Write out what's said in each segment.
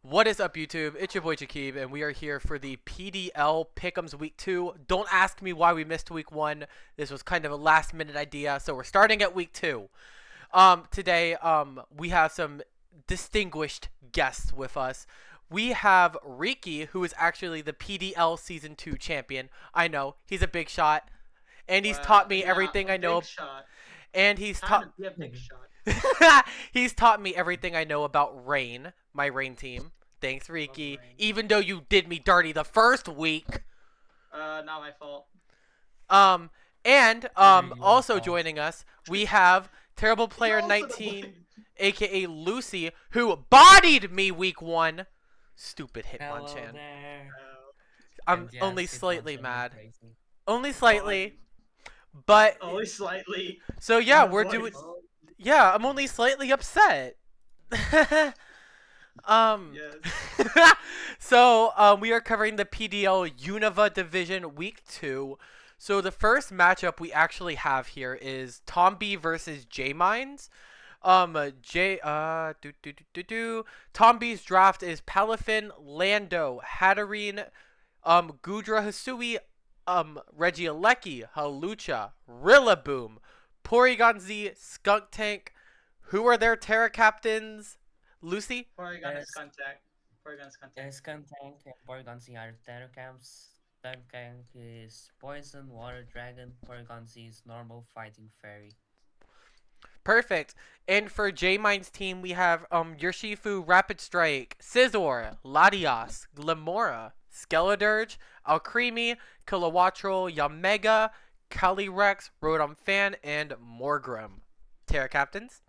What is up, YouTube? It's your boy Jakib, and we are here for the PDL PICKEMS Week 2. Don't ask me why we missed Week 1. This was kind of a last-minute idea, so we're starting at Week 2. Today, we have some distinguished guests with us. We have RIKI, who is actually the PDL Season 2 champion. I know, he's a big shot, and he's taught me everything I know. Big shot. And he's Time taught to be a big shot. he's taught me everything I know about Rain, my Rain team. Thanks, RIKI. Rain. Even though you did me dirty the first week. Not my fault. Also joining us, we have Terrible Player 19, aka Lucy, who bodied me week 1. Stupid Hitmonchan. I'm only slightly mad. Only slightly. But only slightly. So yeah, we're doing. Yeah, I'm only slightly upset. Yes. So we are covering the PDL UNOVA Division Week 2. So the first matchup we actually have here is Tomby versus J-Mines. Tomby's draft is Palafin, Lando, Hatterene, Gudra Hisui, Regieleki, Halucha, Rillaboom, Porygon Z, Skunk Tank. Who are their Terra captains? Lucy? Porygon is contact. Porygon's contact. Skunk Tank and Porygon Z are Terra camps. Skunk Tank is Poison, Water Dragon. Porygon Z is Normal Fighting Fairy. Perfect. And for J-Mine's team, we have Urshifu, Rapid Strike, Scizor, Latias, Glimora, Skeledirge, Alcremie, Kilowattrel, Yamega, Calyrex, Rotom Fan, and Morgrem. Terra captains?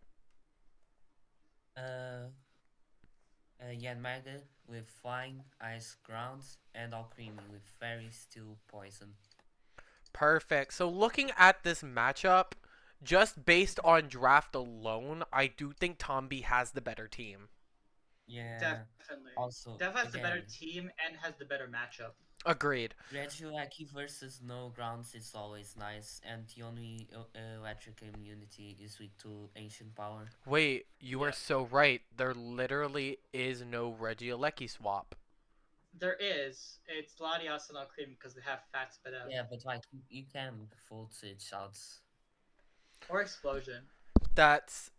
Yanmaga with Flying, Ice Grounds, and Alcremie with Fairy, Steel, Poison. Perfect. So looking at this matchup, just based on draft alone, I do think Tomby has the better team. Yeah. Definitely. Also, Dev has the better team and has the better matchup. Agreed. Regieleki versus no grounds is always nice, and the only electric immunity is weak to Ancient Power. Wait, you are so right. There literally is no Regieleki swap. There is. It's Latias and Alcremie because they have fat spit out. Yeah, but like you can full switch outs. Or Explosion. That's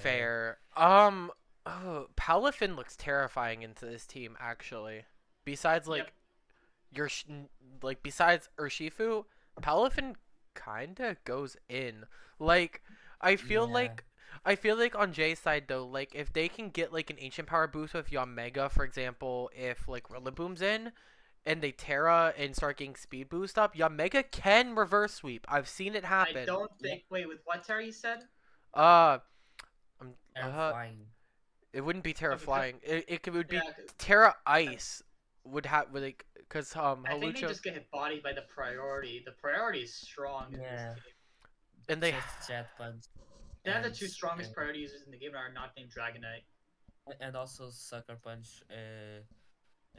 fair. Palafin looks terrifying into this team actually. Besides besides Urshifu, Palafin kinda goes in. Like I feel like on Jay's side though, like if they can get like an ancient power boost with Yamega, for example, if like Rillaboom's in and they Terra and start getting speed boost up, Yamega can reverse sweep. I've seen it happen. I don't think. Wait, with what Terra you said? Flying. It wouldn't be Terra Flying. It would be Terra Ice. Would have like because I think they Halucha. just get hit bodied by the priority. The priority is strong in this game. And they Jet Punch. They have the two strongest priority users in the game that are not named Dragonite. And also Sucker Punch.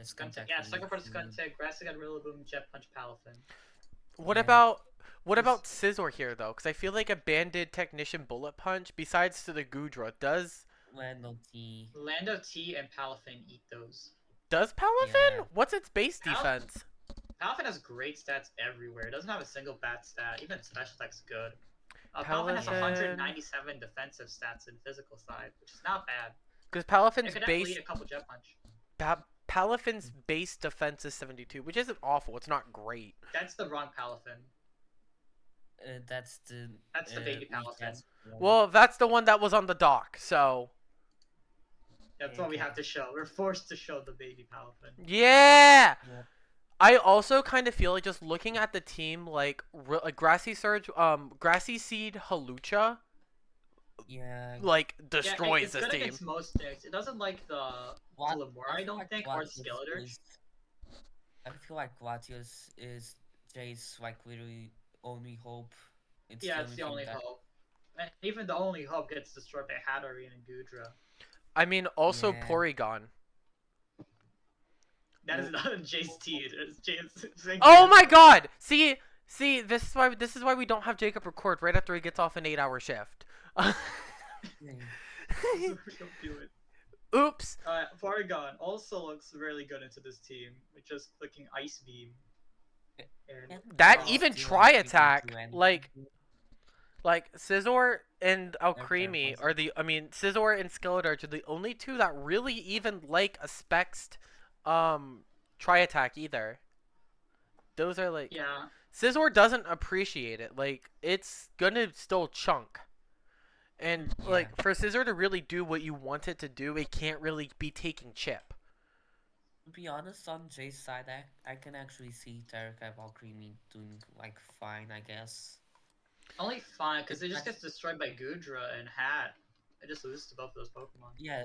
Sucker Punch, Skuntank, Grassy-Gun, Rillaboom, Jet Punch, Palafin. What about Scizor here though? Because I feel like a Banded Technician Bullet Punch, besides to the Gudra, does Lando T and Palafin eat those. Does Palafin? Yeah. What's its base defense? Palafin has great stats everywhere. It doesn't have a single bad stat. Even its special attack's good. Palafin has 197 defensive stats in physical side, which is not bad. Because Palafin's could base. Eat a couple Jet Punch. Palafin's base defense is 72, which isn't awful. It's not great. That's the wrong Palafin. That's the baby Palafin. Well, that's the one that was on the dock, so. That's what we have to show. We're forced to show the baby Palafin. Yeah! I also kind of feel like just looking at the team, like Grassy Surge, Grassy Seed Halucha. Yeah. Like destroys it's this good team. Against most decks. It doesn't like the Glimora, I don't think, or Skeledirge. I feel like Latios is Jay's like literally only hope. It's the only hope. And even the only hope gets destroyed by Hatterene and Gudra. I mean, also Porygon. That is not Jay's team. It's Jay's. Oh my God! See, this is why we don't have Jacob record right after he gets off an 8-hour shift. Don't do it. Oops. Porygon also looks really good into this team. With just clicking Ice Beam. And That Can even still actually Tri-Attack, do like anything. Scizor and They're Alcremie poison. are Scizor and Skeledirge are the only two that really even like a Spexed Tri-Attack either. Those are like yeah, Scizor doesn't appreciate it. Like it's gonna still chunk. And Yeah. like for Scizor to really do what you want it to do, it can't really be taking chip. To be honest, on Jay's side, I can actually see Terrakai Valkyrie doing like fine, I guess. only fine because It's it just not, gets destroyed by Gudra and Hat. It just loses to both of those Pokemon. yeah,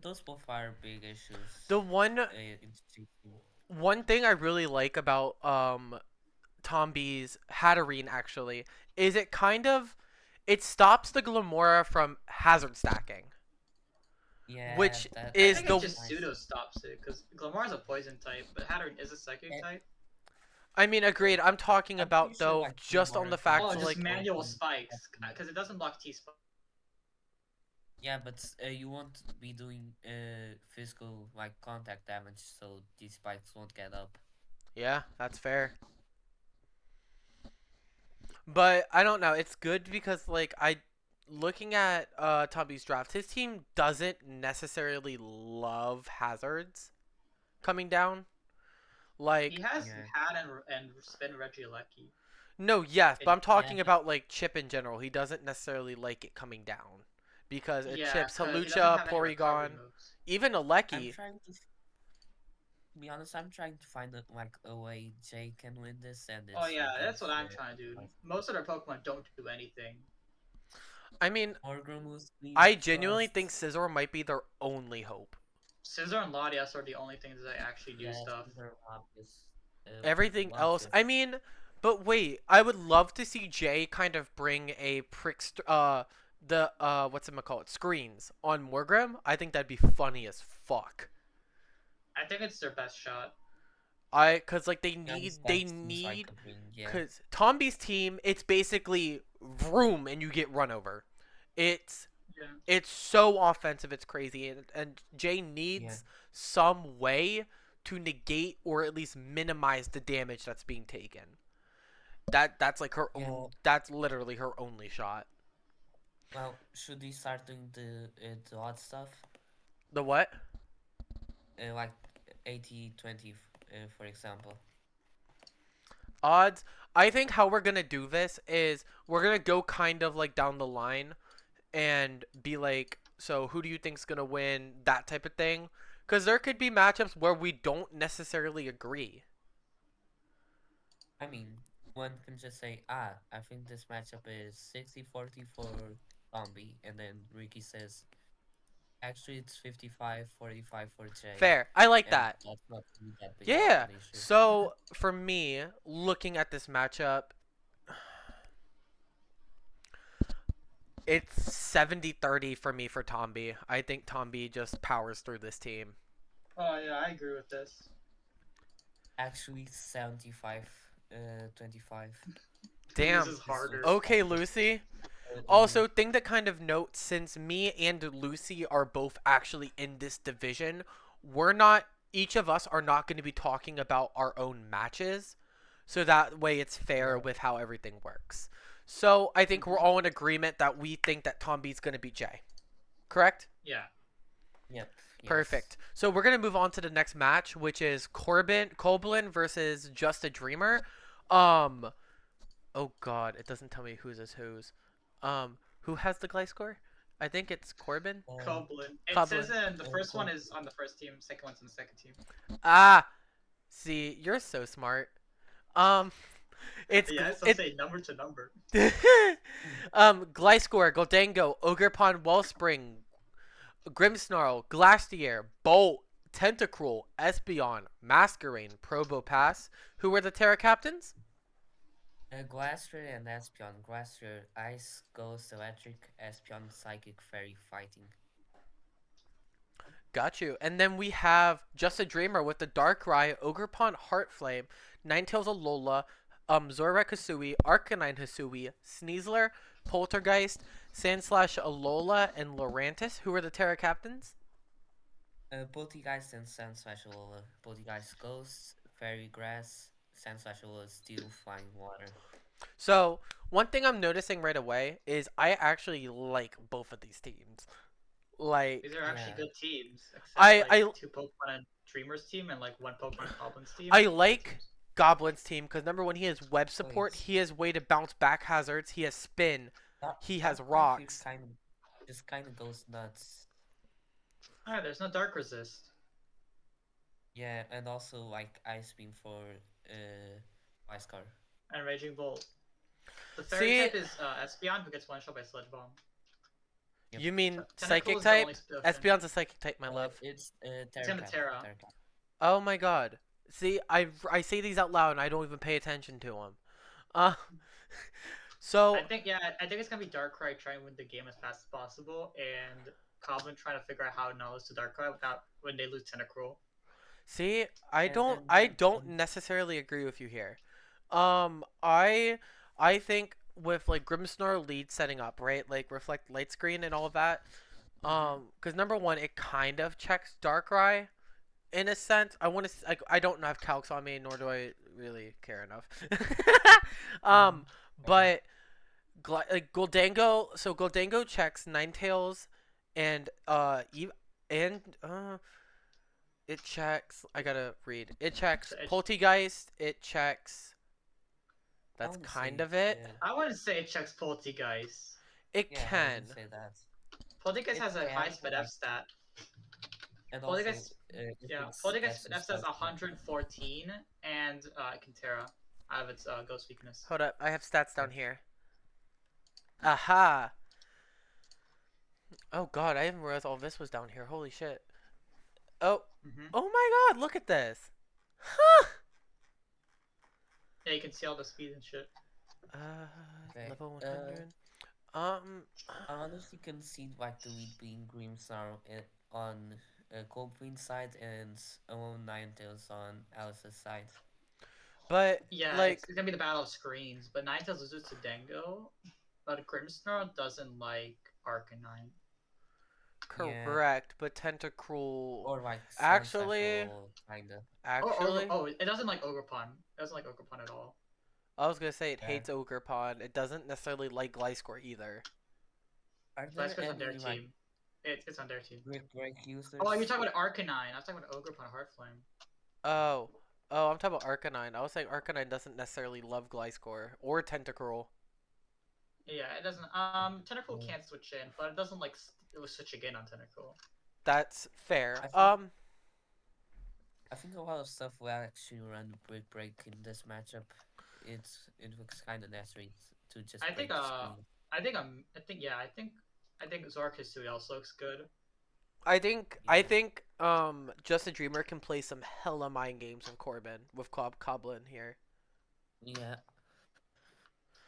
those both are big issues. The one In GT. one thing I really like about Tomby's Hatterene actually is it stops the Glamora from hazard stacking, Yeah, which I is think it the just nice. pseudo stops it because Glamour's a poison type, but Hatterene is a psychic Eh, type. I mean agreed. I'm talking I'm pretty about sure though like just on Glamora the can fact Oh, to just like manual poison spikes Hatterene. because it doesn't block T spikes. Yeah, but you won't be doing physical like contact damage, so these spikes won't get up. yeah, that's fair. But I don't know. It's good because like I looking at Tomby's draft, his team doesn't necessarily love hazards coming down. He Like has Yeah. Hat and Spin Regieleki. no, yes, but I'm Yeah, talking about like chip in general. He doesn't necessarily like it coming down because it Yeah, chips because he doesn't Halucha, have any recovery Porygon, moves. even I'm Aleki. trying to be honest, I'm trying to find like a way Jay can win this, and Oh it's yeah, Riki's that's what I'm trying to do. Most of their Pokemon don't do anything. I mean, Orgrimmar, I please genuinely think trust. Scizor might be their only hope. Scizor and Latias are the only things that actually do Yes, stuff. these are obvious. Everything else, Latias. I mean, but wait, I would love to see Jay kind of bring a the what's it call it screens on Morgrim. I think that'd be funny as fuck. I think it's their best shot. Cause like Yeah, they that seems like need a win. Yeah, cause Tomby's team it's basically vroom and you get run over. It's Yeah. it's so offensive it's crazy and Jay yeah, needs some way to negate or at least minimize the damage that's being taken. That's like her yeah. own that's literally her only shot. Well, should we start doing the odd stuff? The what? Like 80-20, for example. Odds. I think how we're gonna do this is we're gonna go kind of like down the line and be like, so who do you think's gonna win? That type of thing. Because there could be matchups where we don't necessarily agree. I mean, one can just say, I think this matchup is 60-40 for Zombie, and then Ricky says, actually, it's 55-45 for Jay. Fair. I like And that. that's not really that big of Yeah. an issue. So for me, looking at this matchup, it's 70-30 for me for Tomby. I think Tomby just powers through this team. Oh yeah, I agree with this. Actually, 75-25. Damn. This is harder. Okay, Lucy. Also, thing to kind of note, since me and Lucy are both actually in this division, each of us are not going to be talking about our own matches. So that way it's fair Yeah. with how everything works. So I think we're all in agreement that we think that Tomby's going to beat Jay. Correct? Yeah. Yep. Yes. Perfect. So we're going to move on to the next match, which is Coblin versus Just a Dreamer. Oh god, it doesn't tell me whose is whose. Who has the Gliscor? I think it's Corbin. Coblin. It Coblin. says in the first one is on the first team, second one's on the second team. Ah, see, you're so smart. It's Yeah, it's say number to number. Gliscor, Goldango, Ogerpon, Wellspring, Grimmsnarl, Glastier, Bolt, Tentacruel, Espeon, Masquerain, Probopass. Who were the Terra captains? Glastrier and Espeon. Glastrier, Ice, Ghost, Electric, Espeon, Psychic, Fairy, Fighting. Got you. And then we have Just a Dreamer with the Darkrai, Ogerpon, Heartflame, Ninetales Alola, Zorek Hisui, Arcanine Hisui, Sneasler, Poltergeist, Sandslash Alola, and Lurantis. Who were the Terra captains? Poltergeist and Sand Special. Poltergeist Ghost, Fairy Grass, Sand Special is Steel, Flying Water. So one thing I'm noticing right away is I actually like both of these teams. These Like are actually Yeah, good teams, except I like I two Pokemon and Dreamers team and like one Pokemon Goblins team. I Good like teams. Goblin's team because number one, he has web support, wait. he has way to bounce back hazards, he has spin, he has Darkrai feels rocks. kind of just kind of goes nuts. Alright, there's no Dark Resist. Yeah, and also like Ice Beam for Ice Car. And Raging Bolt. The fairy See, type is Espeon, who gets one shot by Sledge Bomb. Yep. you mean Tentacle psychic is the type? only potion. Espeon's a psychic type, my love. It's It's Terra gonna Cap. Terra. Terra Cap. Oh my god. See, I say these out loud and I don't even pay attention to them. Uh, I so think I think it's gonna be Darkrai trying to win the game as fast as possible, and Goblin trying to figure out how to lose to Darkrai without when they lose Tentacruel. see, And I then don't necessarily agree with you here. I think with like Grimmsnarl lead setting up, right? Like reflect light screen and all of that. Because number one, it kind of checks Darkrai in a sense. I want to like I don't have calcs on me, nor do I really care enough. um, fair. but like Goldango, so Goldango checks Ninetales, and and it checks. I gotta read. It checks So Poltegeist. It checks. I That's wouldn't kind say of it. I wouldn't say it checks Poltegeist. It yeah, I can. wouldn't say that. Poltegeist It has a high can, speed F like, stat. and also Poltegeist, if yeah, it Poltegeist gets a F stat is special. 114, and it can Terra out of its Ghost weakness. Hold up. I have stats down Yep. here. Aha. Oh god, I didn't realize all this was down here. Holy shit. Oh. Mm-hmm. Oh my god, look at this. Huh. Yeah, you can see all the speed and shit. Okay. Level 100. Um. I honestly can see like the lead being Grimmsnarl on Coldqueen's side and Ninetales on Alice's side. But Yeah, like it's gonna be the battle of screens, but Ninetales loses to Dango, but Grimmsnarl doesn't like Arcanine. Yeah, correct, but Tentacruel or like Sand actually Special kinda. actually Oh, it doesn't like Ogerpon. It doesn't like Ogerpon at all. I was gonna say it Yeah. hates Ogerpon. It doesn't necessarily like Gliscor either. Are there Gliscor's on their any like team. It's on their team. break users? Oh, you're talking about Arcanine. I was talking about Ogerpon Heartflame. Oh. Oh, I'm talking about Arcanine. I was saying Arcanine doesn't necessarily love Gliscor or Tentacruel. Yeah, it doesn't. Tentacruel Mm. can't switch in, but it doesn't like it was switch again on Tentacruel. That's fair. I think a lot of stuff will actually run break in this matchup. It looks kind of necessary to just I break think the screen. I think Zork Hisui also looks good. I Yeah, think Just a Dreamer can play some hella mind games with Corbin with Coblin here. yeah.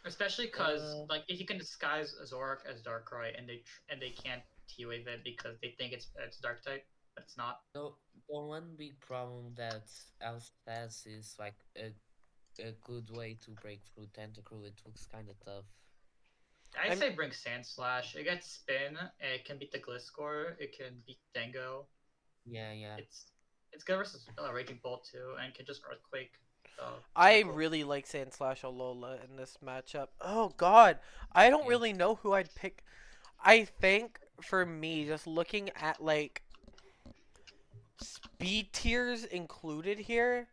Especially because Uh, like if you can disguise Zork as Darkrai and they can't T-wave it because they think it's Dark type, but it's not. the one big problem that Alice has is like a good way to break through Tentacruel. It looks kind of tough. I I'm say bring Sand Slash. It gets spin. It can beat the Gliscor. It can beat Dango. Yeah, yeah, It's it's good versus Raging Bolt too, and can just Earthquake. I Tentacle. really like Sandslash Alola in this matchup. Oh god, I don't yeah. really know who I'd pick. I think for me, just looking at like speed tiers included here,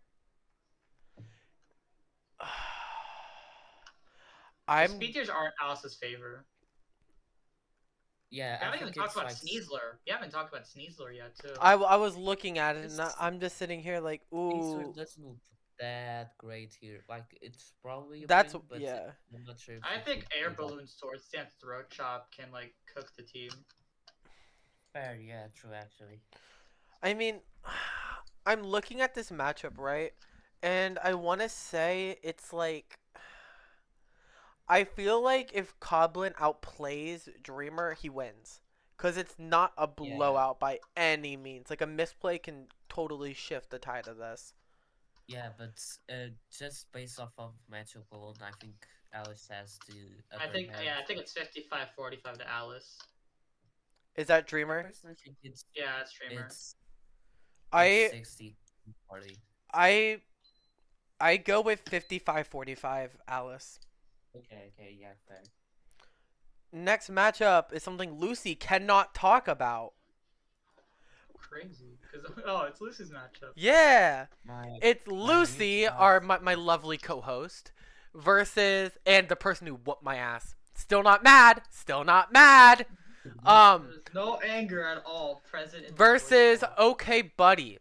The I'm speed tiers aren't Alice's favor. Yeah, We I haven't even think talked it's about like Sneasler. We haven't talked about Sneasler yet too. I was looking at it and this I'm just sitting here like, Caesar ooh, doesn't look that great here. Like it's probably a that's win, but yeah. I'm not sure if I it think would Air be like Balloon Sword Stance Throat Chop can like cook the team. fair. Yeah, true actually. I mean, I'm looking at this matchup, right? And I want to say it's like I feel like if Coblin outplays Dreamer, he wins. Because it's not a Yeah, blowout by any means. Like, a misplay can totally shift the tide of this. yeah, but just based off of matchup alone, I think Alice has the I upper think hand. yeah, I think it's 55-45 to Alice. Is that I Dreamer? personally think Yeah, it's Streamer. it's I 60-40. I I go with 55-45, Alice. Okay, yeah, fair. Next matchup is something Lucy cannot talk about. Crazy. Because oh, it's Lucy's matchup. Yeah. My It's my weak Lucy, stuff. my lovely co-host, versus and the person who whooped my ass. Still not mad. Still not mad. There's no anger at all present in this Versus voice okay, buddy.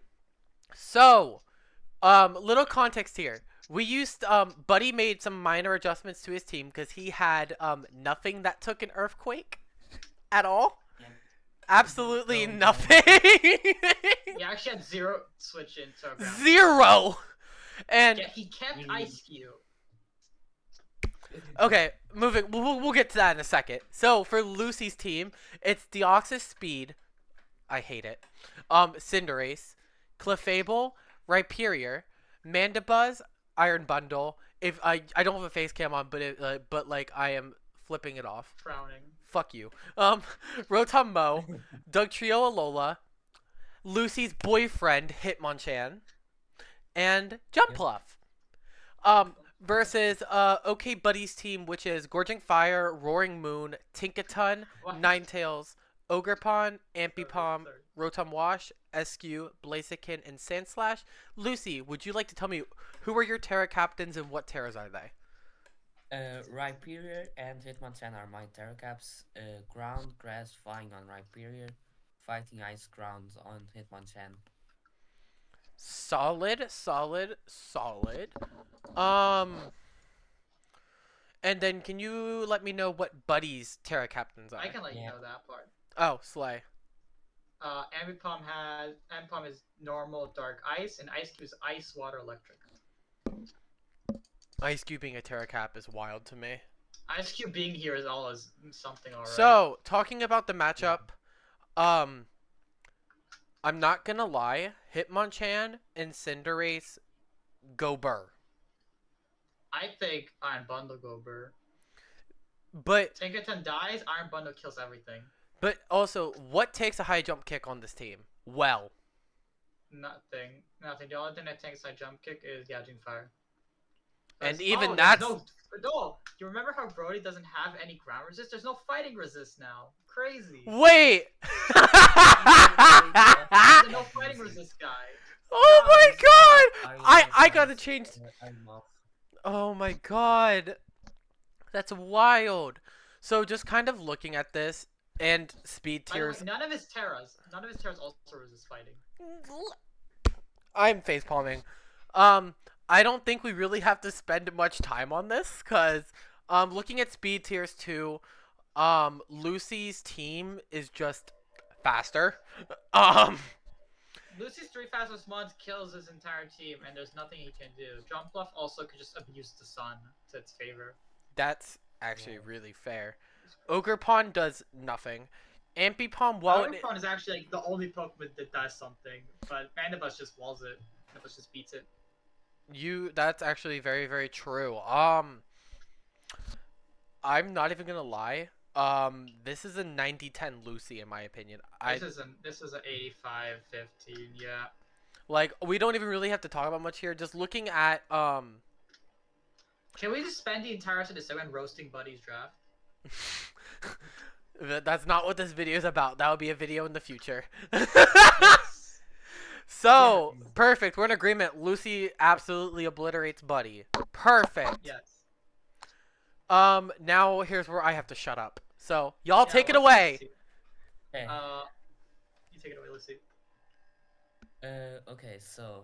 So, little context here. We used Buddy made some minor adjustments to his team because he had nothing that took an earthquake at all. Yeah. Absolutely No, nothing. He actually had 0 switch into ground. 0. And Yeah, he kept Ice Cube. okay, moving. We'll get to that in a second. So for Lucy's team, it's Deoxys Speed. I hate it. Cinderace, Clefable, Rhyperior, Mandibuzz, Iron Bundle. If I don't have a face cam on, but like I am flipping it off. Frowning. Fuck you. Rotom Mo, Dugtrio Alola, Lucy's boyfriend Hitmonchan, and Jumpluff. Versus OK Buddy's team, which is Gorging Fire, Roaring Moon, Tinkaton, What? Ninetales, Ogerpon, Ambipom, Sorry. Rotom Wash, Eskew, Blaziken, and Sandslash. Lucy, would you like to tell me who are your Terra captains and what Terras are they? Rhyperior and Hitmonchan are my Terra caps. Ground, grass, flying on Rhyperior. Fighting ice, ground on Hitmonchan. Solid. And then can you let me know what Buddy's Terra captains are? I can let you Yeah. know that part. Oh, Slay. Ambipom is normal dark ice, and Ice Cube is ice, water, electric. Ice Cube being a Terra cap is wild to me. Ice Cube being here is something alright. So, talking about the matchup, I'm not gonna lie, Hitmonchan and Cinderace go burr. I think Iron Bundle go burr. But Tinkerton dies, Iron Bundle kills everything. also, what takes a high jump kick on this team? Well, Nothing. The only thing that takes a jump kick is Gouging Fire. and There's- even there's that's no. You remember how Brody doesn't have any ground resist? There's no fighting resist now. Crazy. wait. There's no fighting resist guy. Oh my god! I Iron gotta Fist, change. Iron Moth. Oh my god. That's wild. So just kind of looking at this and speed By the way, tiers. none of his Terras also resist fighting. I'm face palming. I don't think we really have to spend much time on this because looking at speed tiers too, Lucy's team is just faster. Lucy's 3 fastest ones kills his entire team, and there's nothing he can do. Jumpluff also could just abuse the sun to its favor. That's actually really fair. Ogerpon does nothing. Ambipom, well, Powerpon is actually like the only Pokemon that does something, but Mandibuzz just walls it. Mandibuzz just beats it. that's actually very, very true. I'm not even gonna lie. This is a 90-10 Lucy in my opinion. This is an 85-15, yeah. Like we don't even really have to talk about much here. Just looking at Can we just spend the entire rest of the segment roasting Buddy's draft? That's not what this video is about. That will be a video in the future. Yes. So, perfect. We're in agreement. Lucy absolutely obliterates Buddy. Perfect. Yes. Now here's where I have to shut up. So, y'all Yeah, take it what's away. Lucy? Hey. You take it away, Lucy. Okay, so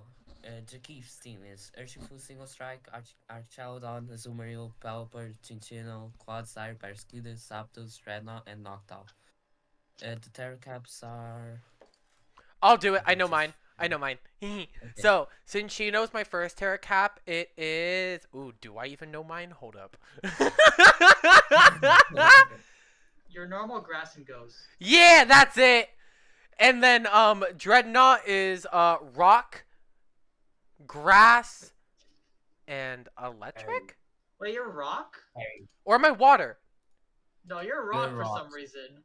Jakif's team is Urshifu Single Strike, Archaudon, Azumarill, Pelipper, Chinchino, Clodsire, Barraskewda, Zapdos, Dreadnought, and Noctowl. The Terra caps are... I'll do it. I know mine. So, since she knows my first Terra cap, it is... Ooh, do I even know mine? Hold up. Your normal grass and ghost. Yeah, that's it. And then Dreadnought is rock, grass, and electric? Wait, you're rock? Or am I water? No, you're rock You're for rock. some reason.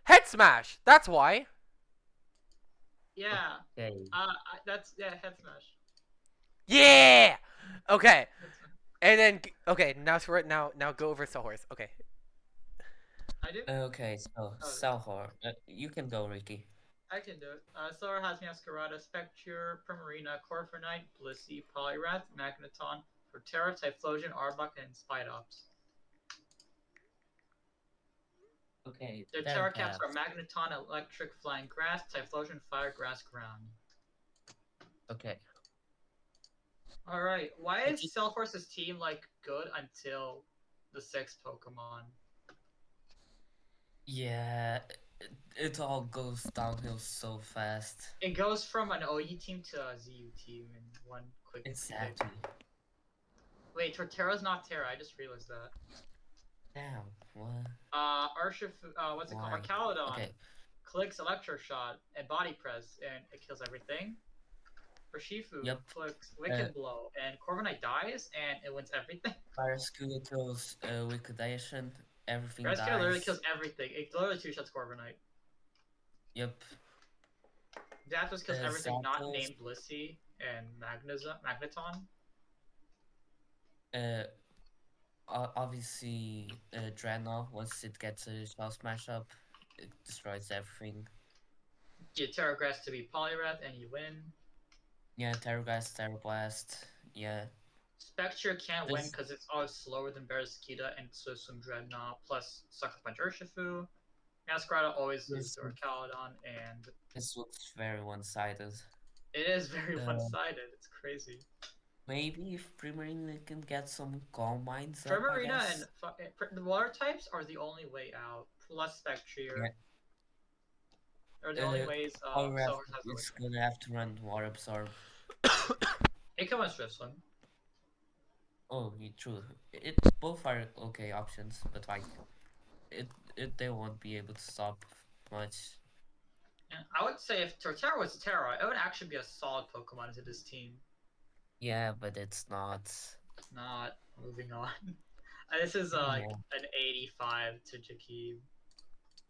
Head smash. That's why. Yeah. Okay. That's head smash. Yeah. Okay. Head smash. And then okay, now go over Sawhorse. Okay. I do. Okay, so Oh, Salhor, you can go, Ricky. I can do it. Sora has Masquerada, Spectre, Primarina, Corviknight, Blissey, Poliwrath, Magneton, Torterra, Typhlosion, Arbok, and Spidops. Okay, Their there Terra caps are caps. Magneton, Electric, Flying Grass, Typhlosion, Fire, Grass, Ground. Okay. Alright, why It is just, Cellforce's team like good until the sixth Pokemon? yeah, it all goes downhill so fast. It goes from an OE team to a ZU team in one quick hit. Exactly. Wait, Torterra's not Terra, I just realized that. Damn, what? Urshifu, what's it called? Why? Arcaludon Okay, clicks Electro Shot and Body Press, and it kills everything. Urshifu yep. clicks Uh, Wicked Blow, and Corviknight dies, and it wins everything. Fire Skeletal's liquidation, everything Rescue literally dies. kills everything. It literally two-shots Corviknight. Yep. Zapdos kills everything not Zapdos, named Blissey and Magneton. uh, obviously, Dreadnought, once it gets a shell smash up, it destroys everything. Get Terra Grass to be Poliwrath, and you win. Yeah, Terrorgeist, Terror Blast, yeah. Spectre can't win This because it's always slower than Beresquita and so some Dreadnought, plus Sucker Punch Urshifu. Masquerada always loses this to Arcaludon, and this looks very one-sided. it is very Uh, one-sided. It's crazy. Maybe if Primarina can get some Calm Minds up, I Primarina and guess. the water types are the only way out. Plus Yeah. Spectre are the only ways. Poliwrath Solar has a way. is gonna have to run Water Absorb. It can win Swift Swim. Oh, true. It both are okay options, but like, it they won't be able to stop much. And I would say if Torterra was Terra, it would actually be a solid Pokemon into this team. Yeah, but it's not. Not moving on. This is Yeah. an 85 to Jakib.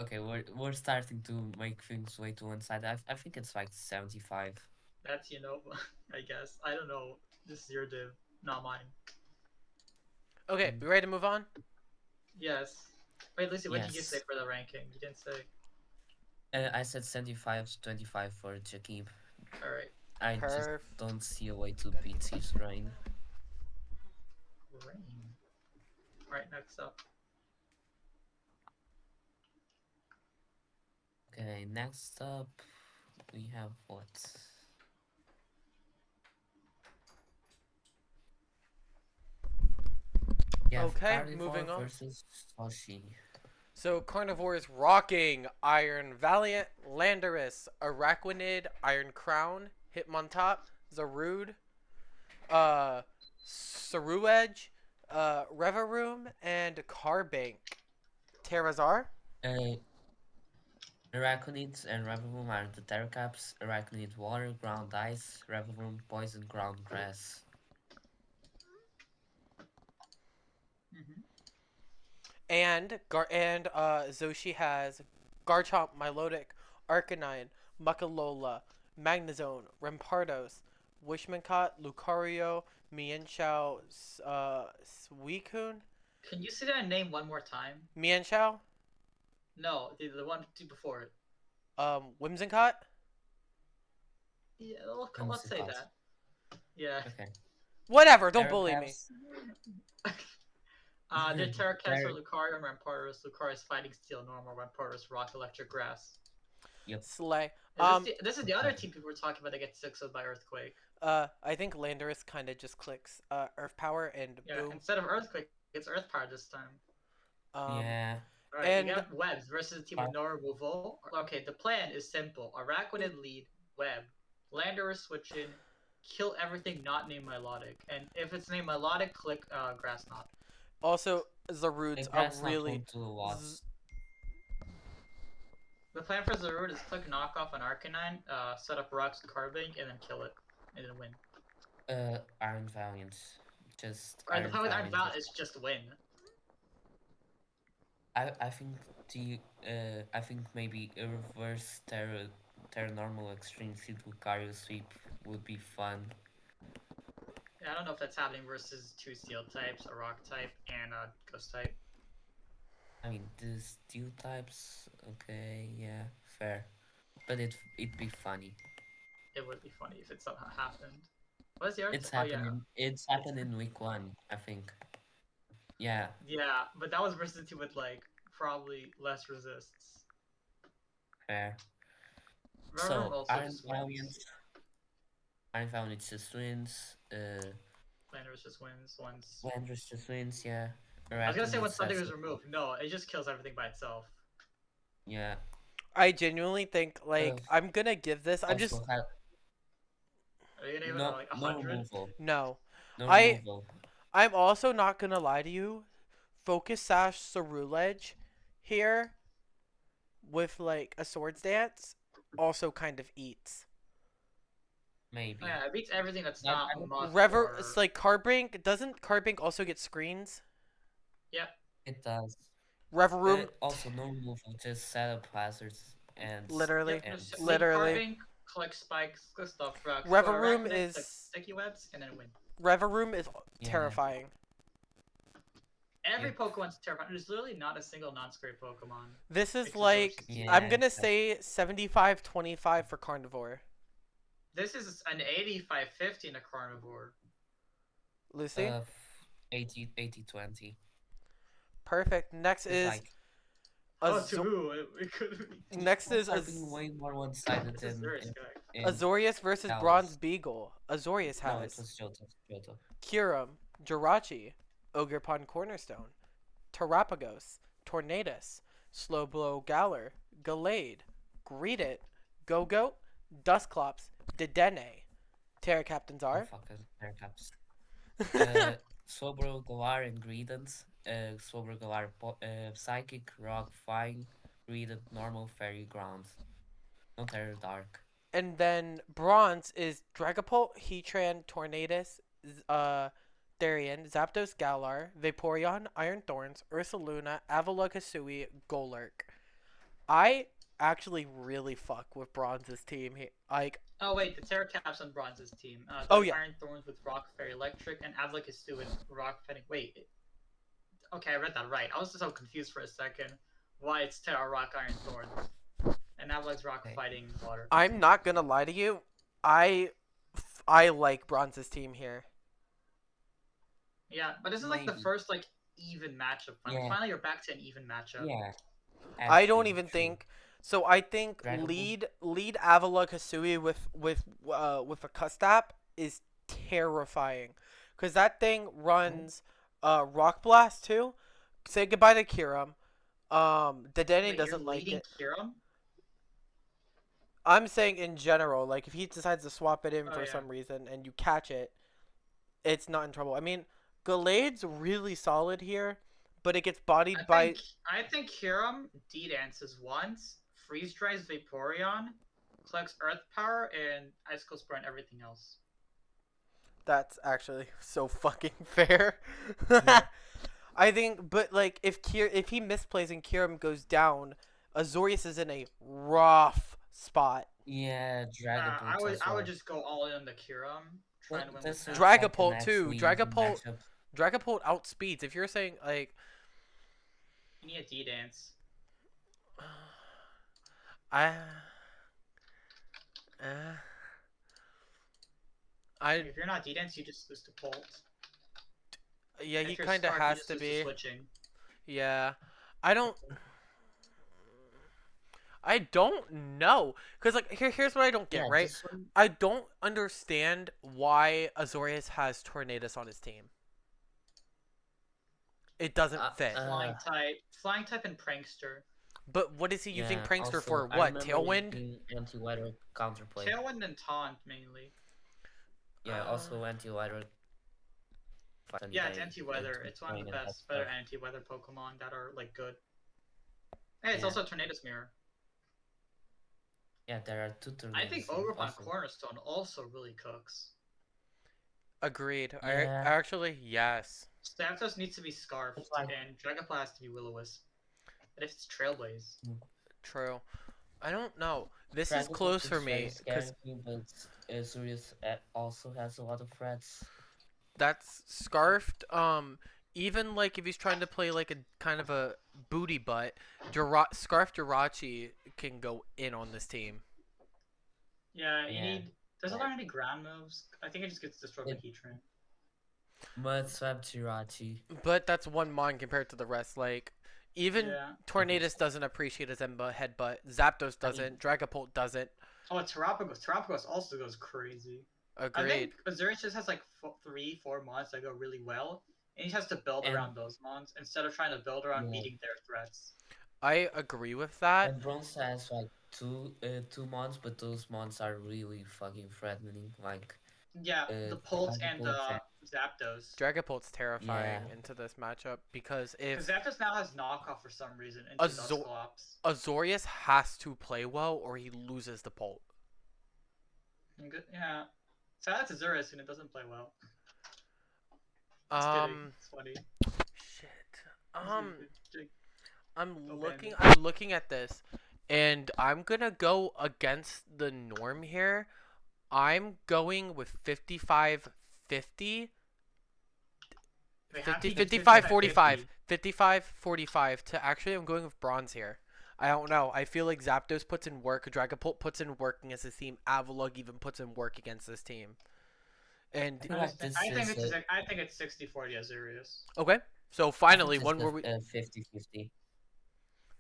Okay, we're starting to make things way too one-sided. I think it's like 75. That's UNOVA, I guess. I don't know. This is your div, not mine. Okay, we ready to move on? Yes. Wait, Lucy, what did you say Yes. for the ranking? You didn't say. I said 75 to 25 for Jakib. Alright. I just Perf. don't see a way to beat Sea's Rain. Rain. Alright, next up. Okay, next up we have what? Yeah, Okay, Carnivore moving on. versus Sashi. So Carnivore is rocking Iron Valiant, Landorus, Araquanid, Iron Crown, Hitmontop, Zarude, Saruedge, Revaroom, and Carbank. Terrazar? Uh, Arachnids and Revoom are the Terracaps. Arachnid Water, Ground Ice, Revoom Poison, Ground Grass. Mm-hmm. And Zoshi has Garchomp, Milotic, Arcanine, Muckalola, Magnezone, Rampardos, Wishmancott, Lucario, Mienshao, Suicune, Can you say that name one more time? Mienshao, No, the one before it. Whimsicott. Yeah, let's say that. Yeah. Okay. Whatever, don't bully me. The Terracaps are Lucario and Rampardos. Lucario is Fighting Steel, Normal, Rampardos, Rock, Electric, Grass. Yep. Slay. This is the other team people were talking about that gets 6-0 by Earthquake. I think Landorus kind of just clicks Earth Power and Yeah, boom. instead of Earthquake, it's Earth Power this time. Yeah. Alright, and we got Webs versus a team with no removal. Okay, the plan is simple. Araquanid lead, Web. Landorus switch in, kill everything not named Milotic. And if it's named Milotic, click Grass Knot. Also, Zarude's a really... The plan for Zarude is click knockoff on Arcanine, set up rocks Carving, and then kill it. And then win. Iron Valiant. Just Alright, the plan with Iron Valiant is just win. I think I think maybe a reverse Terra Terra Normal Extreme Seed Lucario Sweep would be fun. Yeah, I don't know if that's happening versus 2 steel types, a rock type, and a ghost type. I mean, the steel types, okay, yeah, fair. But it'd be funny. It would be funny if it somehow happened. What's the art? It's Oh yeah, happening. It's happened in week 1, I think. Yeah, yeah, but that was versus 2 with like probably less resists. fair. Reverb So also Iron just Valiant, wins. Iron Valiant just wins. Landers just wins once. Landers just wins. Yeah. I was gonna say Arachne when something sets is it up. removed. No, it just kills everything by itself. Yeah. I genuinely think Uh, like I'm gonna give this. I'm just also have Are you gonna even no like no 100? removal. no. No I removal. I'm also not gonna lie to you. Focus Sash Ceruledge here with like a Swords Dance also kind of eats. Oh, Maybe. yeah, it beats everything that's That not I don't muck Rever it's or. like Cardbrink. Doesn't Cardbrink also get screens? Yep. It does. Reverum, Also no removal. Just set up hazards and literally, Yep. and Just lead literally. carving, click spikes, click stuff, go Reverum arachnid, click is sticky webs, and then win. Reverum is yeah. terrifying. Every Yep. Pokemon's terrifying. There's literally not a single non-scary Pokemon. This is Except like Zoroark's I'm Yeah. gonna say 75-25 for Carnivore. This is an 85-50 in a Carnivore. Lucy, 80-20. perfect. Next It's is like Oh, to Azor- who? It could be. next is are being way more one-sided This is than Zuri's guy. in Azorius versus Bronze Dallas. Beagle. Azorius No, it has was Johto. Johto. Kyurem, Jirachi, Ogerpon Cornerstone, Terapagos, Tornadus, Slowblow Galar, Gallade, Greedit, Go-Goat, Dusclops, Dedenne. Terra Captains Oh are fuck, there comes. Uh, Slowbro, Galar, and Greedent. Slowbro, Galar, Psychic, Rock, Flying, Greedent, Normal, Fairy, Ground. No Terror, Dark. and then bronze is Dragapult, Heatran, Tornadus, Therian, Zapdos, Galar, Vaporeon, Iron Thorns, Ursaluna, Avalugg Hisui, Golurk. I actually really fuck with bronze's team here. Like, Oh wait, the Terracaps on Bronze's team. oh There's yeah, Iron Thorns with Rock, Fairy, Electric, and Avlik is doing Rock Fighting. Wait, okay, I read that right. I was just so confused for a second. Why it's Terra Rock, Iron Thorns, and Avlik's Rock Okay. Fighting Water. I'm not gonna lie to you. I I like bronze's team here. Yeah, but this is like the Maybe. first like even matchup. Yeah. Finally, you're back to an even matchup. Yeah. I don't Actually, even true. think. So I think Dragon Ball. lead Avalugg Hisui with a Custap is terrifying, cause that thing runs Rock Blast too. Say goodbye to Kyurem. Dedenne Wait, you're doesn't like leading it. Kiram? I'm saying in general, like if he decides to swap it in Oh for yeah. some reason and you catch it, it's not in trouble. I mean, Gallade's really solid here, but it gets bodied by. I think Kiram D-dances once, freeze dries Vaporeon, collects Earth Power, and Icicle Spur and everything else. That's actually so fucking fair. Yeah. I think, but like if he misplays and Kyurem goes down, Azorius is in a rough spot. Yeah, Dragon Ball as I well. would just go all in on the Kiram, trying to win with This that. is like an Dragapult too. actually easy matchup. Dragapult outspeeds. If you're saying like, You need a D-dance. I, I If you're not D-dance, you just lose to Bolt. yeah, And he if you're kind of Spark, you has just to lose be. switching. Yeah, I don't. I don't know, cause like here's what I don't get, Yeah, right? this one. I don't understand why Azorius has Tornadus on his team. It doesn't fit. Flying type, and Prankster. But what is he using Yeah, Prankster also, for? I What? remember Tailwind? using anti-weather counterplay. Tailwind and Taunt mainly. Yeah, also anti-weather. Yeah, it's anti-weather. It's one of the best, better anti-weather Pokemon that are like good. Hey, it's Yeah. also Tornadus Mirror. Yeah, there are two turns. I think Ogerpon Cornerstone also really cooks. Agreed. Yeah. Actually, yes. Zapdos needs to be Scarfed, It's like- and Dragapult has to be Will-O-Wisp. But if it's Trailblaze, True. I don't know. This is Dragapult close for is very me because scary, but Azurius also has a lot of threats. that's Scarfed. Even like if he's trying to play like a kind of a booty butt, Scarf Jirachi can go in on this team. Yeah, you Yeah. need. Does it Right. learn any ground moves? I think it just gets destroyed by It Heat Train. Mud Swap Jirachi. But that's one mon compared to the rest. Like even Yeah. Tornadus doesn't appreciate his headbutt. Zapdos I mean, doesn't. Dragapult doesn't. Oh, Terapagos. Terapagos also goes crazy. I Agreed. think Azurius just has like 3, 4 mons that go really well, and he has to build and around those mons instead of trying to build around yeah, meeting their threats. I agree with that. and Bronze has like two mons, but those mons are really fucking threatening. Like Yeah, the Pult and the Dragapult and Zapdos. Dragapult's yeah, terrifying into this matchup because Because if Zapdos now has knockoff for some reason into Azor- Dusclops. Azorius has to play well or he loses the Pult. Yeah. So that's Azurius and it doesn't play well. Just kidding. It's funny. Shit. Jake, I'm don't ban looking. me. I'm looking at this, and I'm gonna go against the norm here. I'm going with 55 50. Wait, how 50 can you get 55 55-50? 45. 55 45 to actually I'm going with bronze here. I don't know. I feel like Zapdos puts in work, Dragapult puts in work against this team, Avalugg even puts in work against this team. And I feel like this is I think it's 60-40 Azurius. okay. So I finally think one this where we is 50-50.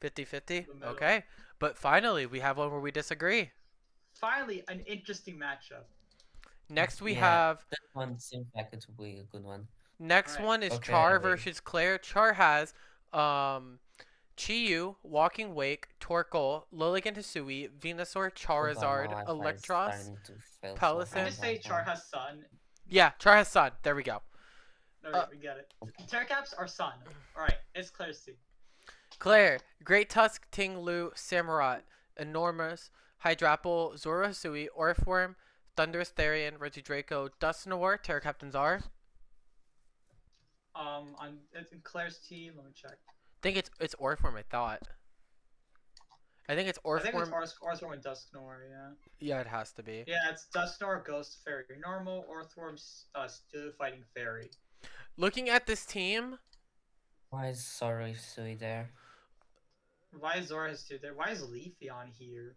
50-50. The middle. Okay. But finally we have one where we disagree. Finally, an interesting matchup. Next we Yeah, have that one seems like it would be a good one. next Alright. one is Okay, Char I mean, versus Claire. Char has Chiyu, Walking Wake, Torkoal, Lilligant Hisui, Venusaur, hold on, Charizard, my Wi-Fi is Electros, starting to fail so Pelissip. I hard just say right Char now. has Sun. Yeah, Char has Sun. There we go. We get it. Terracaps are Sun. Alright, it's Claire's team. Claire, Great Tusk, Ting-Lu, Samurott, Enormous, Hydrapple, Zoro Hisui, Orifworm, Thunderous Therian, Regidraco, Dusknoir, Terra Captains are. It's in Claire's team. Let me check. I think it's Orifworm. I thought. I think it's I think it's Orifworm. Orthworm and Dusknoir, yeah. Yeah, it has to be. Yeah, it's Dusknoir, Ghost, Fairy, Normal, Orthworm, still fighting Fairy. Looking at this team, Why is Sorosui there? Why is Zora has two there? Why is Leafeon here?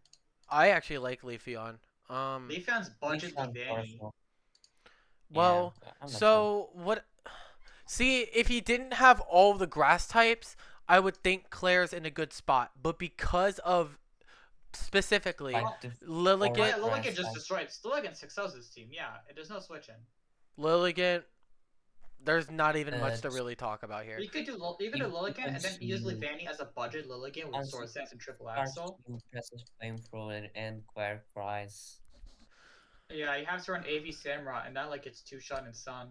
I actually like Leafeon. Leafeon's budget Leafeon Leavanny. Orthworm. Well, Yeah, I'm not sure. so what? See, if he didn't have all the grass types, I would think Claire's in a good spot. But because of specifically Like the Lilligant, Oh, yeah, Grass Lilligant just type. destroyed. Lilligant 6-0's his team. Yeah, there's no switching. Lilligant, there's not even much to Uh, really talk about here. You could do you Lilligant and then can use see Leavanny as a budget Lilligant with Sword Stance and Triple Axle. you presses flamethrower and Claire cries. Yeah, you have to run AV Samurott and that like gets 2-shot in Sun.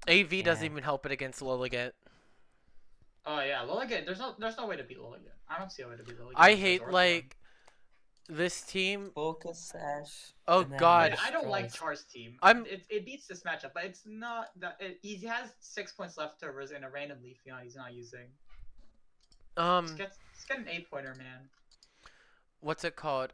AV doesn't Yeah. even help it against Lilligant. Oh yeah, Lilligant. There's no way to beat Lilligant. I don't see a way to beat Lilligant. I besides hate Orthworm. like this team. Focus Sash. Oh, and then God. Yeah, I don't like destroys. Char's team. I'm- It beats this matchup, but it's not that he has 6 points leftovers in a random Leafeon he's not using. Just get an 8-pointer, man. What's it called?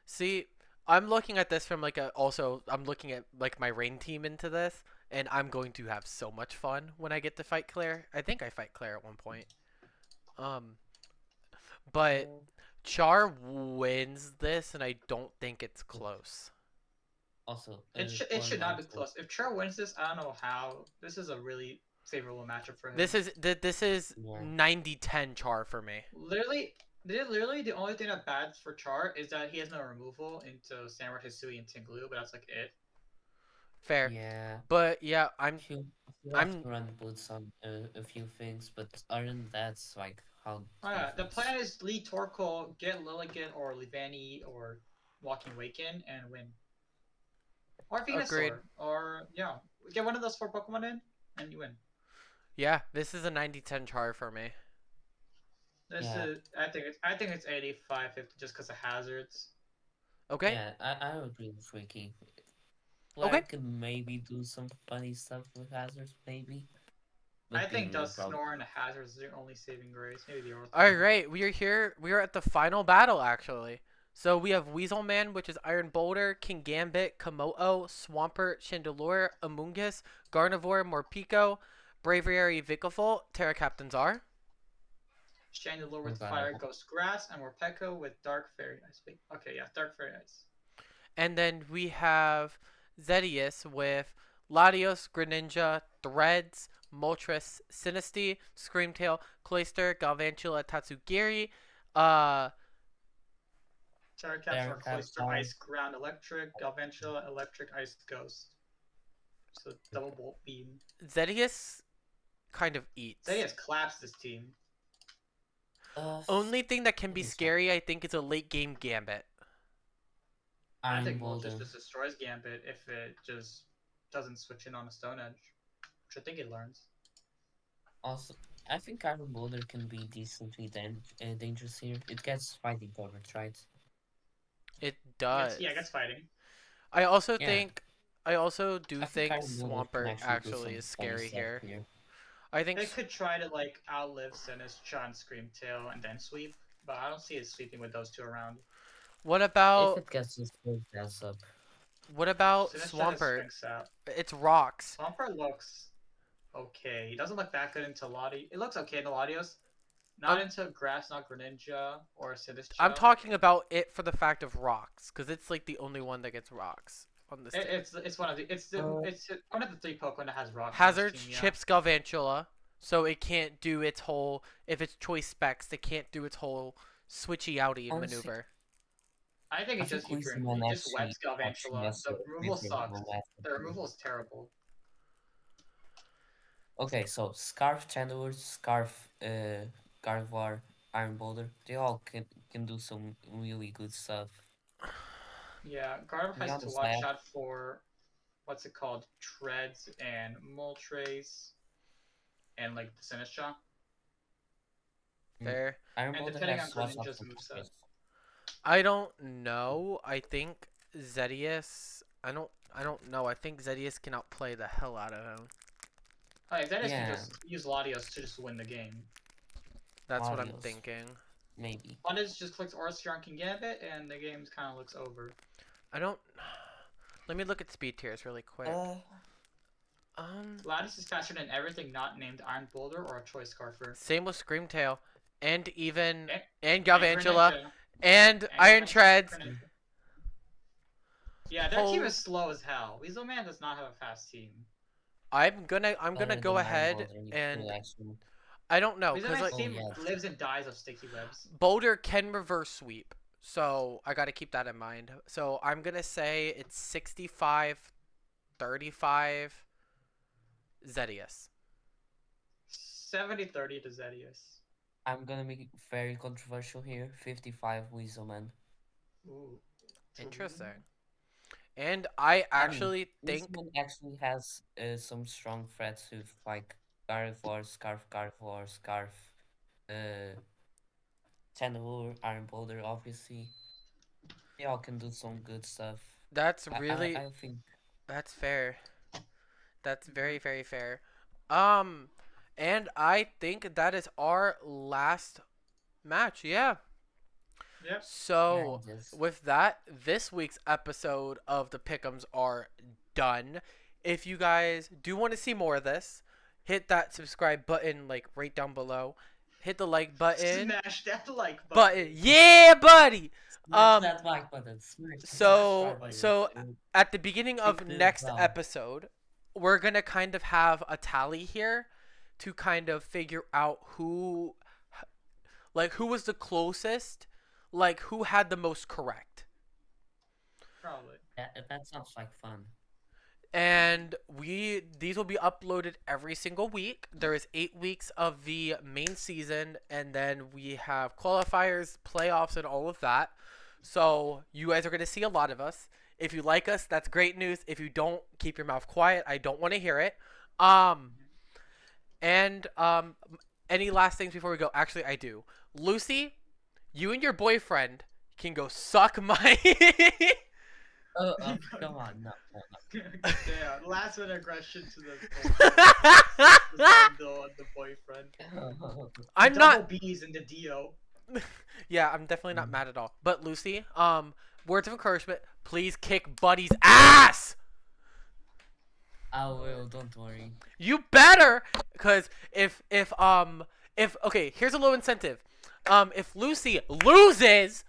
See, I'm looking at this from like I'm looking at like my rain team into this, and I'm going to have so much fun when I get to fight Claire. I think I fight Claire at one point. But Char wins this, and I don't think it's close. Also, It should not be close. If Char wins this, I don't know how. This is a really favorable matchup for him. This is Yeah. 90-10 Char for me. literally the only thing that bad for Char is that he has no removal into Samurott, Hisui, and Tinglu, but that's like it. Fair. Yeah. But yeah, You have I'm- to run boots on a few things, but other than that's like how. Oh, yeah, the defense- plan is lead Torkoal, get Lilligant or Leavanny or Walking Waken and win. Or Venusaur. Agreed. Or yeah. Get one of those 4 Pokemon in and you win. yeah, this is a 90-10 Char for me. This Yeah. is I think it's 85-50 just because of hazards. Okay. Yeah, I agree with Ricky. Okay. Claire could maybe do some funny stuff with hazards, maybe. I would think be no Dust problem. Snore and Hazard is their only saving grace. Maybe the Orthro. All right, we are here. We are at the final battle, actually. So we have Weaselman, which is Iron Boulder, King Gambit, Komodo, Swampert, Chandelure, Amoonguss, Garnivore, Morpeko, Braviary, Vikavolt, Terra Captains are. Chandelure Oh with god, I Fire hope. Ghost Grass, and Morpeko with Dark Fairy Ice. Wait, okay, yeah, Dark Fairy Ice. And then we have Zedius with Latios, Greninja, Threads, Moltres, Sinistea, Screamtail, Cloyster, Galvantula, Tatsugiri, uh, Terracaps There, are caps Cloyster are. Ice Ground Electric, Galvantula Electric Ice Ghost. So double Bolt Beam. Zedius kind of eats. Zedius claps this team. Uh, Only thing that can be Give me a sec. scary, I think, is a late game Gambit. I Iron think Moltres Boulder. just destroys Gambit if it just doesn't switch in on a Stone Edge, which I think it learns. Also, I think Iron Boulder can be decently dangerous here. It gets fighting coverage, right? It does. Yeah, it gets fighting. I also Yeah, think, I also do I think think Iron Boulder can Swampert actually do actually some is funny scary stuff here. here. I think. It could try to like outlive Sinistcha and Screamtail and then sweep, but I don't see it sweeping with those two around. What If about it gets this full pass up. Sinistcha has Swampert? Sphinx out. It's rocks. Swampert looks okay. He doesn't look that good into Lati. It looks okay into Latios. Not I'm into Grass, not Greninja or I'm Sinistcha. talking about it for the fact of rocks, because it's like the only one that gets rocks on this team. It's one of the it's one of the three Pokemon that has rocks on Hazard this team. Yeah. chips Galvantula, so it can't do its whole. If it's choice specs, it can't do its whole switchy outy Honestly, maneuver. I think I it think just Weezerman it just webs actually Galvantula. has The a removal sucks. reasonable matchup The here. removal is terrible. Okay, so Scarf Chandelure, Scarf Gardevoir, Iron Boulder, they all can do some really good stuff. Yeah, Gardevoir To be has to honest, watch out for what's it called, Treads and Moltres, and like the Sinistcha. Fair. Iron And Boulder depending on has watch out Greninja's for moveset. Moltres. I don't know. I think Zedius. I don't know. I think Zedius can outplay the hell out of him. Like, Zedis Yeah. can just use Latios to just win the game. That's what I'm Latios. thinking. Maybe. Latios just clicks Orthro on King Gambit, and the game kind of looks over. I don't. Let me look at speed tiers really quick. Latios is faster than everything not named Iron Boulder or a Choice Scarfer. Same with Screamtail, and even And Galvantula, Greninja, and Iron Treads. Greninja. Yeah, their team is slow as hell. Weaselman does not have a fast team. I'm gonna Better go than Iron ahead Boulder, he and could actually- I don't know because Weaselman's like team yeah. lives and dies of sticky webs. Boulder can reverse sweep, so I got to keep that in mind. So I'm gonna say it's 65-35 Zedius. 70-30 to Zedius. I'm gonna be very controversial here. 55 Weaselman. Ooh. Interesting. And I actually think Weaselman actually has some strong threats with like Gardevoir, Scarf, Chandelure, Iron Boulder, obviously. They all can do some good stuff. that's really I think that's fair. That's very fair. And I think that is our last match. Yeah. Yep. So yeah, it is. with that, this week's episode of the Pick'ems are done. If you guys do want to see more of this, hit that subscribe button like right down below. Hit the like button. Smash that like Button. Yeah, buddy. Smash that like button. Smash that So subscribe button. at the beginning of Hit the next bell. episode, we're gonna kind of have a tally here to kind of figure out who was the closest, like who had the most correct. Probably. That sounds like fun. And these will be uploaded every single week. There is 8 weeks of the main season, and then we have qualifiers, playoffs, and all of that. So you guys are going to see a lot of us. If you like us, that's great news. If you don't, keep your mouth quiet. I don't want to hear it. Any last things before we go? Actually, I do. Lucy, you and your boyfriend can go suck my Come on, no, no, no. Yeah, last minute aggression to the bundle and the boyfriend. I'm Double not. B's in the DO. Yeah, I'm definitely not mad at all. But Lucy, words of encouragement. Please kick Buddy's ass. I will. Don't worry. You better, because if okay, here's a low incentive. If Lucy loses,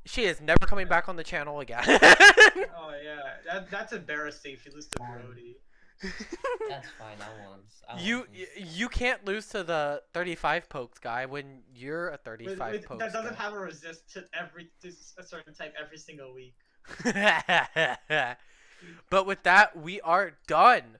she is never coming back on the channel again. Oh yeah, that's embarrassing if you lose to Brody. That's fine. I won't. You can't lose to the 35 pokes guy when you're a 35 pokes That doesn't guy. have a resist to a certain type every single week. But with that, we are done.